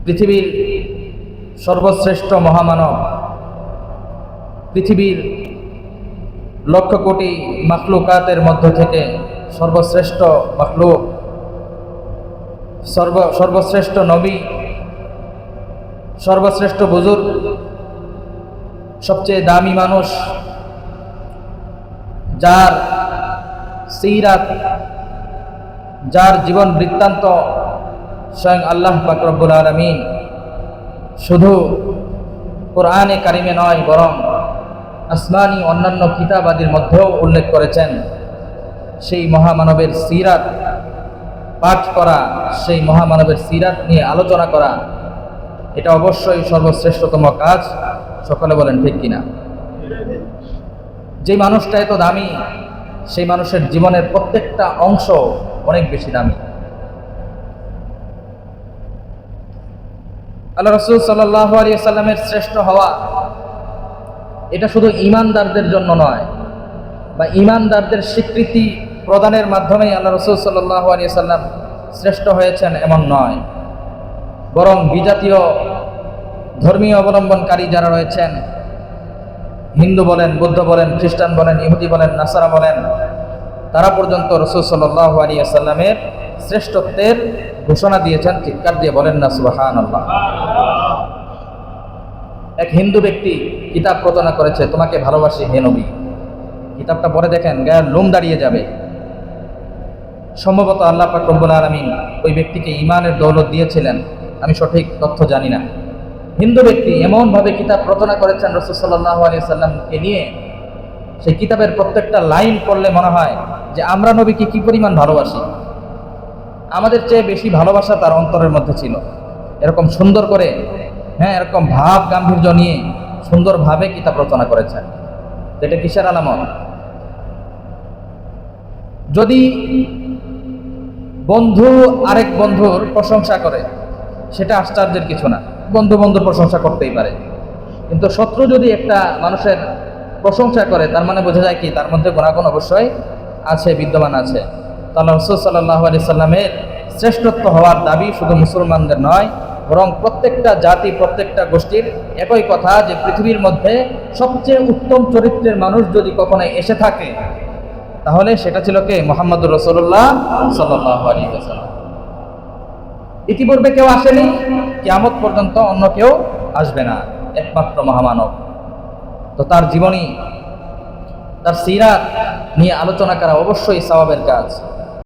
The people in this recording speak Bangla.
পৃথিবীর সর্বশ্রেষ্ঠ মহামানব, পৃথিবীর লক্ষ কোটি মাখলুকাতের মধ্য থেকে সর্বশ্রেষ্ঠ মাখলুক, সর্বশ্রেষ্ঠ নবী, সর্বশ্রেষ্ঠ বুজুর্গ, সবচেয়ে দামি মানুষ, যার সিরাত, যার জীবন বৃত্তান্ত স্বয়ং আল্লাহ পাক রব্বুল আলামিন শুধু কোরআনে কারিমে নয়, বরং আসমানি অন্যান্য কিতাবাদির মধ্যেও উল্লেখ করেছেন। সেই মহামানবের সিরাত পাঠ করা, সেই মহামানবের সিরাত নিয়ে আলোচনা করা, এটা অবশ্যই সর্বশ্রেষ্ঠতম কাজ। সকলে বলেন ঠিক কিনা? যে মানুষটা এত দামি, সেই মানুষের জীবনের প্রত্যেকটা অংশ অনেক বেশি দামি। আল্লাহ রাসূল সাল্লাল্লাহু আলাইহি ওয়াসাল্লামের শ্রেষ্ঠ হওয়া এটা শুধু ঈমানদারদের জন্য নয়, বা ঈমানদারদের স্বীকৃতি প্রদানের মাধ্যমেই আল্লাহ রাসূল সাল্লাল্লাহু আলাইহি ওয়াসাল্লাম শ্রেষ্ঠ হয়েছেন এমন নয়, বরং বিজাতীয় ধর্মীয় অবলম্বনকারী যারা রয়েছেন, হিন্দু বলেন, বৌদ্ধ বলেন, খ্রিস্টান বলেন, ইহুদি বলেন, নাসারা বলেন, তারা পর্যন্ত রাসূল সাল্লাল্লাহু আলাইহি ওয়াসাল্লামের শ্রেষ্ঠত্বের ঘোষণা দিয়েছেন। চিৎকার দিয়ে বলেন না সুবহানাল্লাহ। এক হিন্দু ব্যক্তি কিতাব রচনা করেছে, তোমাকে ভালোবাসি হে নবী। কিতাবটা পড়ে দেখেন, গায়ের লোম দাঁড়িয়ে যাবে। সম্ভবত আল্লাহ পাক রব্বুল আলামিন ওই ব্যক্তিকে ঈমানের দৌলত দিয়েছিলেন, আমি সঠিক তথ্য জানি না। হিন্দু ব্যক্তি এমনভাবে কিতাব রচনা করেছেন রাসূল সাল্লাল্লাহু আলাইহি ওয়াসাল্লামকে নিয়ে, সেই কিতাবের প্রত্যেকটা লাইন পড়লে মনে হয় যে আমরা নবীকে কি পরিমাণ ভালোবাসি। আমাদের চেয়ে বেশি ভালোবাসা তার অন্তরের মধ্যে ছিল। এরকম সুন্দর করে, এরকম ভাব গাম্ভীর্য নিয়ে সুন্দরভাবে কিতাব রচনা করেছেন। এটা কিসের আলামত? যদি বন্ধু আরেক বন্ধুর প্রশংসা করে, সেটা আশ্চর্যের কিছু না, বন্ধু বন্ধুর প্রশংসা করতেই পারে। কিন্তু শত্রু যদি একটা মানুষের প্রশংসা করে, তার মানে বোঝা যায় কি তার মধ্যে গুণাগুণ অবশ্যই আছে, বিদ্যমান আছে। আল্লাহ রাসূল সাল্লাল্লাহু আলাইহি সাল্লামের শ্রেষ্ঠত্ব হওয়ার দাবি শুধু মুসলমানদের নয়, বরং প্রত্যেকটা জাতি, প্রত্যেকটা গোষ্ঠীর একই কথা, যে পৃথিবীর মধ্যে সবচেয়ে উত্তম চরিত্রের মানুষ যদি কখনো এসে থাকে, তাহলে সেটা ছিল কে? মুহাম্মদুর রাসূলুল্লাহ সাল্লাল্লাহু আলাইহি ওয়াসাল্লাম। ইতিপূর্বে কেউ আসেনি, কিয়ামত পর্যন্ত অন্য কেউ আসবে না, একমাত্র মহামানব। তো তার জীবনী, তার সিরাত নিয়ে আলোচনা করা অবশ্যই সওয়াবের কাজ।